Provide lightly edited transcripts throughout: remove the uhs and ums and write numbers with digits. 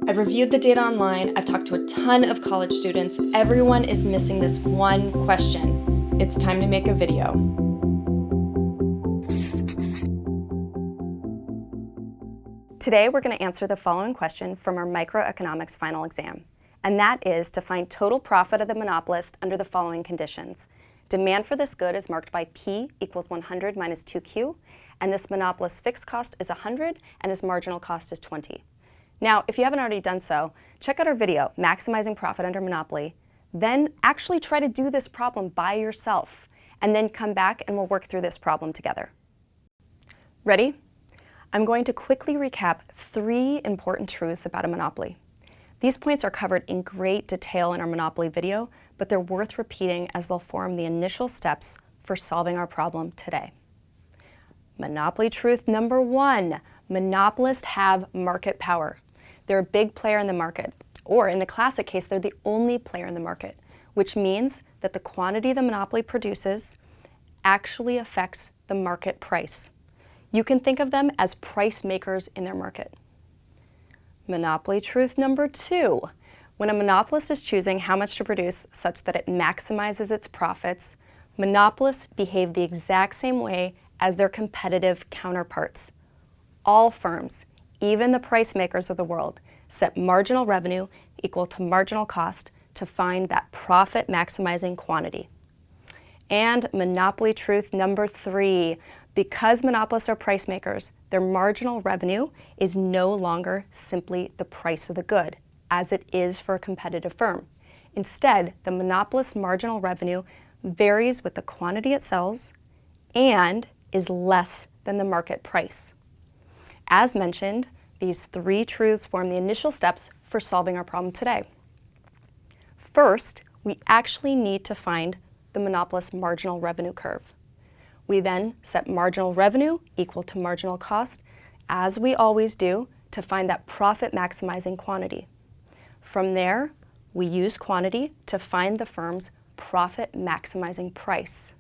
I've reviewed the data online, I've talked to a ton of college students. Everyone is missing this one question. It's time to make a video. Today we're going to answer the following question from our Microeconomics final exam, and that is to find total profit of the monopolist under the following conditions. Demand for this good is marked by P equals 100 minus 2Q, and this monopolist's fixed cost is 100 and his marginal cost is 20. Now, if you haven't already done so, check out our video, Maximizing Profit Under Monopoly, then actually try to do this problem by yourself, and then come back and we'll work through this problem together. Ready? I'm going to quickly recap 3 important truths about a monopoly. These points are covered in great detail in our monopoly video, but they're worth repeating as they'll form the initial steps for solving our problem today. Monopoly truth number 1, monopolists have market power. They're a big player in the market, or in the classic case, they're the only player in the market, which means that the quantity the monopoly produces actually affects the market price. You can think of them as price makers in their market. Monopoly truth number 2, when a monopolist is choosing how much to produce such that it maximizes its profits, monopolists behave the exact same way as their competitive counterparts. All firms, even the price makers of the world, set marginal revenue equal to marginal cost to find that profit maximizing quantity. And monopoly truth number 3, because monopolists are price makers, their marginal revenue is no longer simply the price of the good, as it is for a competitive firm. Instead, the monopolist's marginal revenue varies with the quantity it sells and is less than the market price. As mentioned, these 3 truths form the initial steps for solving our problem today. First, we actually need to find the monopolist's marginal revenue curve. We then set marginal revenue equal to marginal cost, as we always do, to find that profit maximizing quantity. From there, we use quantity to find the firm's profit maximizing price.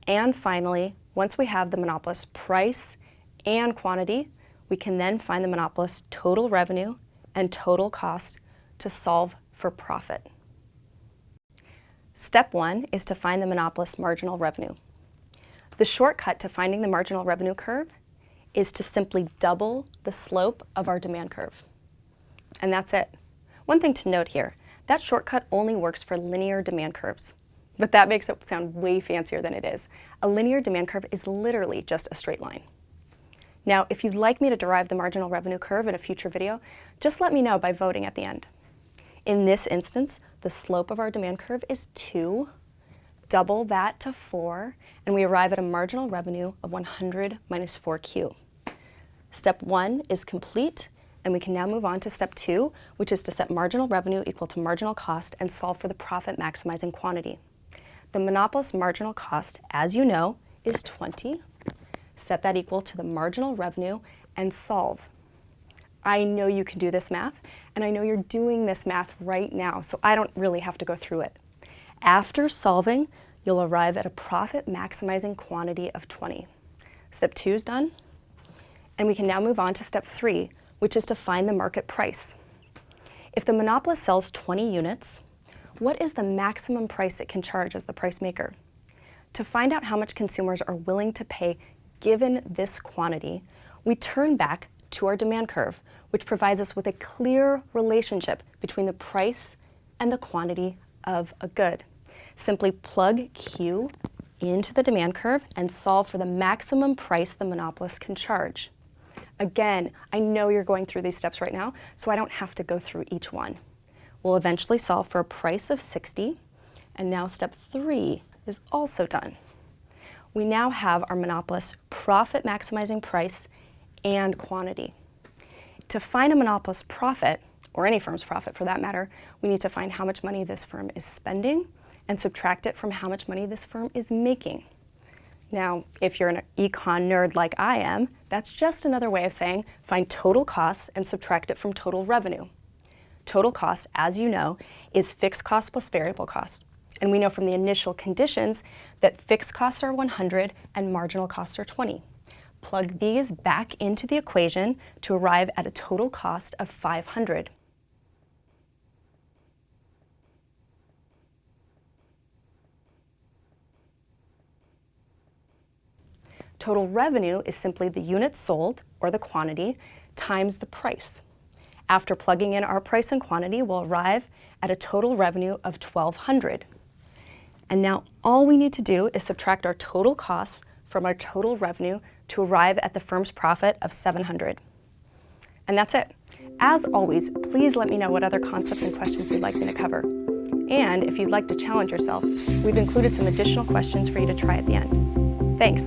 And finally, once we have the monopolist's price and quantity, we can then find the monopolist's total revenue and total cost to solve for profit. Step 1 is to find the monopolist's marginal revenue. The shortcut to finding the marginal revenue curve is to simply double the slope of our demand curve. And that's it. One thing to note here, that shortcut only works for linear demand curves, but that makes it sound way fancier than it is. A linear demand curve is literally just a straight line. Now, if you'd like me to derive the marginal revenue curve in a future video, just let me know by voting at the end. In this instance, the slope of our demand curve is 2, double that to 4, and we arrive at a marginal revenue of 100 minus 4Q. Step 1 is complete, and we can now move on to step 2, which is to set marginal revenue equal to marginal cost and solve for the profit maximizing quantity. The monopolist's marginal cost, as you know, is 20. Set that equal to the marginal revenue and solve. I know you can do this math, and I know you're doing this math right now, so I don't really have to go through it. After solving, you'll arrive at a profit maximizing quantity of 20. Step 2 is done, and we can now move on to step 3, which is to find the market price. If the monopolist sells 20 units, what is the maximum price it can charge as the price maker? To find out how much consumers are willing to pay given this quantity, we turn back to our demand curve, which provides us with a clear relationship between the price and the quantity of a good. Simply plug Q into the demand curve and solve for the maximum price the monopolist can charge. Again, I know you're going through these steps right now, so I don't have to go through each one. We'll eventually solve for a price of 60, and now step 3 is also done. We now have our monopolist's profit maximizing price and quantity. To find a monopolist's profit, or any firm's profit for that matter, we need to find how much money this firm is spending and subtract it from how much money this firm is making. Now, if you're an econ nerd like I am, that's just another way of saying find total costs and subtract it from total revenue. Total cost, as you know, is fixed cost plus variable cost. And we know from the initial conditions that fixed costs are 100 and marginal costs are 20. Plug these back into the equation to arrive at a total cost of 500. Total revenue is simply the units sold, or the quantity, times the price. After plugging in our price and quantity, we'll arrive at a total revenue of $1,200. And now all we need to do is subtract our total costs from our total revenue to arrive at the firm's profit of $700. And that's it. As always, please let me know what other concepts and questions you'd like me to cover. And if you'd like to challenge yourself, we've included some additional questions for you to try at the end. Thanks.